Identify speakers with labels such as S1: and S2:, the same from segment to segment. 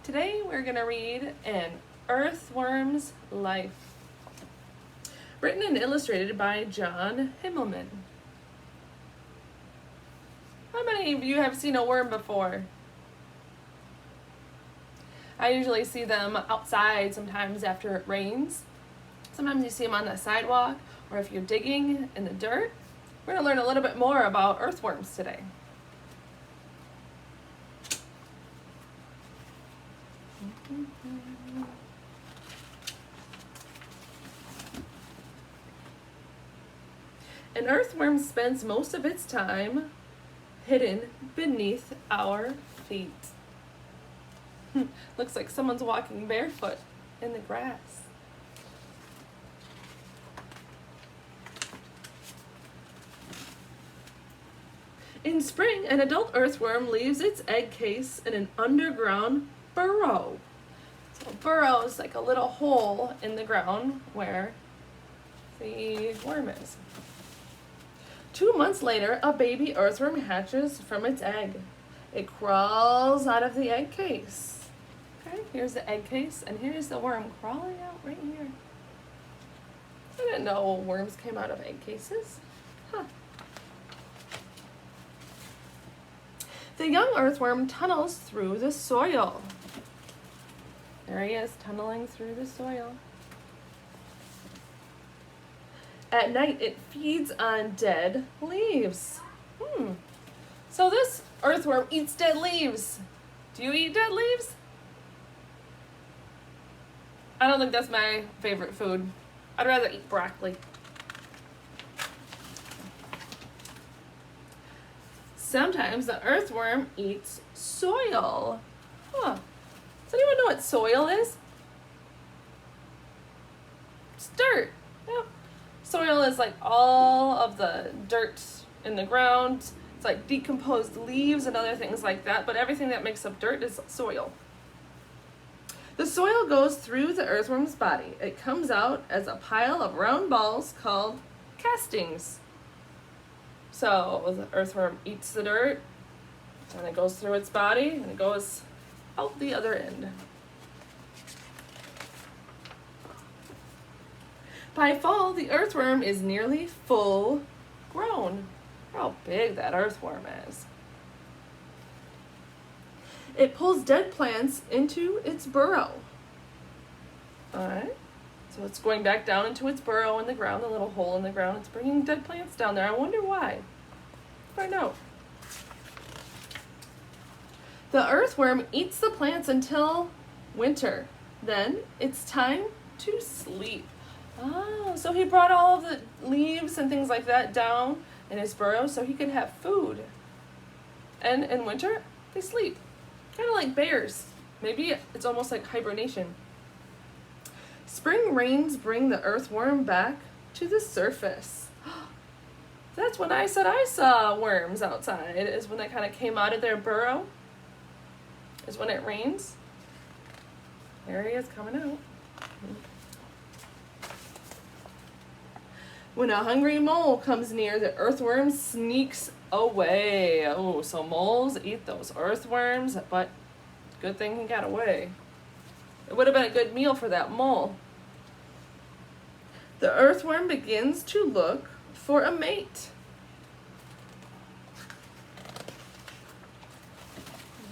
S1: Today we're going to read An Earthworm's Life, written and illustrated by John Himmelman. How many of you have seen a worm before? I usually see them outside sometimes after it rains. Sometimes you see them on the sidewalk, or if you're digging in the dirt. We're going to learn a little bit more about earthworms today. An earthworm spends most of its time hidden beneath our feet. Looks like someone's walking barefoot in the grass. In spring, an adult earthworm leaves its egg case in an underground burrow. So a burrow is like a little hole in the ground where the worm is. 2 months later, a baby earthworm hatches from its egg. It crawls out of the egg case. Okay, here's the egg case, and here's the worm crawling out right here. I didn't know worms came out of egg cases. Huh. The young earthworm tunnels through the soil. There he is, tunneling through the soil. At night, it feeds on dead leaves. So this earthworm eats dead leaves. Do you eat dead leaves? I don't think that's my favorite food. I'd rather eat broccoli. Sometimes the earthworm eats soil. Huh. Does anyone know what soil is? It's dirt. Yep. Soil is like all of the dirt in the ground. It's like decomposed leaves and other things like that, but everything that makes up dirt is soil. The soil goes through the earthworm's body. It comes out as a pile of round balls called castings. So the earthworm eats the dirt, and it goes through its body, and it goes out the other end. By fall, the earthworm is nearly full grown. How big that earthworm is. It pulls dead plants into its burrow. All right. So it's going back down into its burrow in the ground, the little hole in the ground. It's bringing dead plants down there. I wonder why. Find out. The earthworm eats the plants until winter. Then it's time to sleep. Oh, so he brought all of the leaves and things like that down in his burrow so he could have food. And in winter, they sleep. Kind of like bears. Maybe it's almost like hibernation. Spring rains bring the earthworm back to the surface. That's when I said I saw worms outside, is when they kind of came out of their burrow, is when it rains. There he is coming out. When a hungry mole comes near, the earthworm sneaks away. Oh, so moles eat those earthworms, but good thing he got away. It would have been a good meal for that mole. The earthworm begins to look for a mate.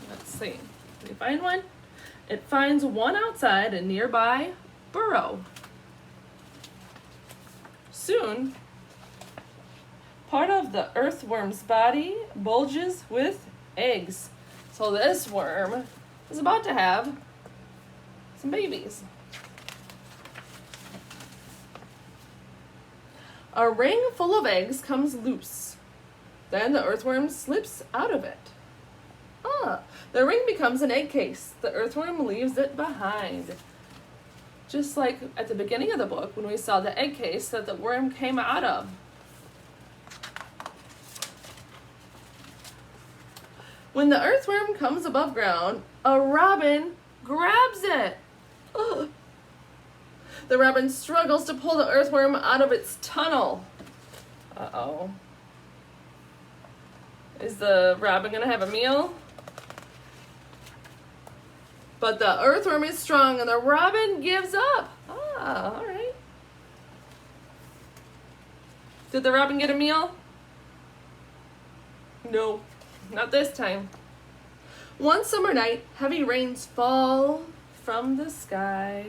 S1: Let's see. Did we find one? It finds one outside a nearby burrow. Soon, part of the earthworm's body bulges with eggs. So this worm is about to have some babies. A ring full of eggs comes loose. Then the earthworm slips out of it. The ring becomes an egg case. The earthworm leaves it behind. Just like at the beginning of the book when we saw the egg case that the worm came out of. When the earthworm comes above ground, a robin grabs it. Ugh. The robin struggles to pull the earthworm out of its tunnel. Uh-oh. Is the robin gonna have a meal? But the earthworm is strong and the robin gives up. Ah, all right. Did the robin get a meal? No, not this time. One summer night, heavy rains fall from the sky.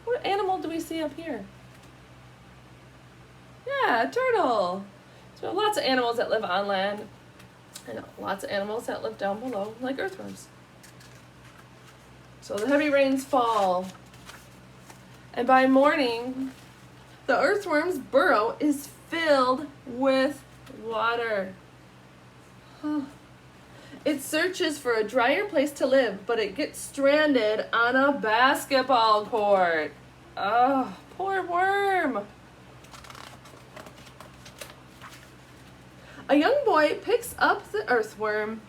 S1: What animal do we see up here? Yeah, a turtle. So we have lots of animals that live on land and lots of animals that live down below, like earthworms. So the heavy rains fall. And by morning, the earthworm's burrow is filled with water. It searches for a drier place to live, but it gets stranded on a basketball court. Oh, poor worm. A young boy picks up the earthworm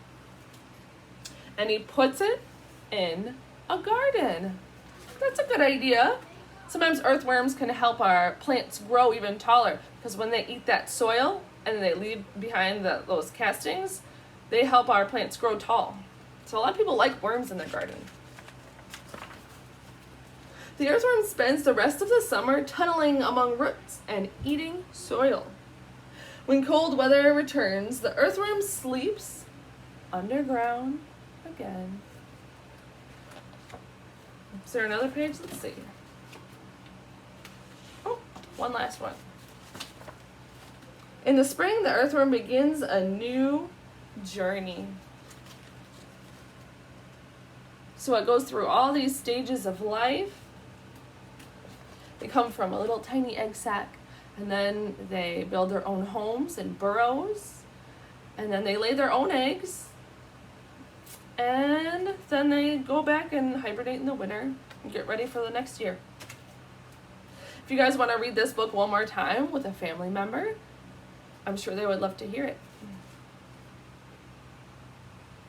S1: and he puts it in a garden. That's a good idea. Sometimes earthworms can help our plants grow even taller because when they eat that soil and they leave behind those castings, they help our plants grow tall. So a lot of people like worms in their garden. The earthworm spends the rest of the summer tunneling among roots and eating soil. When cold weather returns, the earthworm sleeps underground again. Is there another page? Let's see. Oh, one last one. In the spring, the earthworm begins a new journey. So it goes through all these stages of life. They come from a little tiny egg sac, and then they build their own homes and burrows, and then they lay their own eggs, and then they go back and hibernate in the winter and get ready for the next year. If you guys want to read this book one more time with a family member, I'm sure they would love to hear it.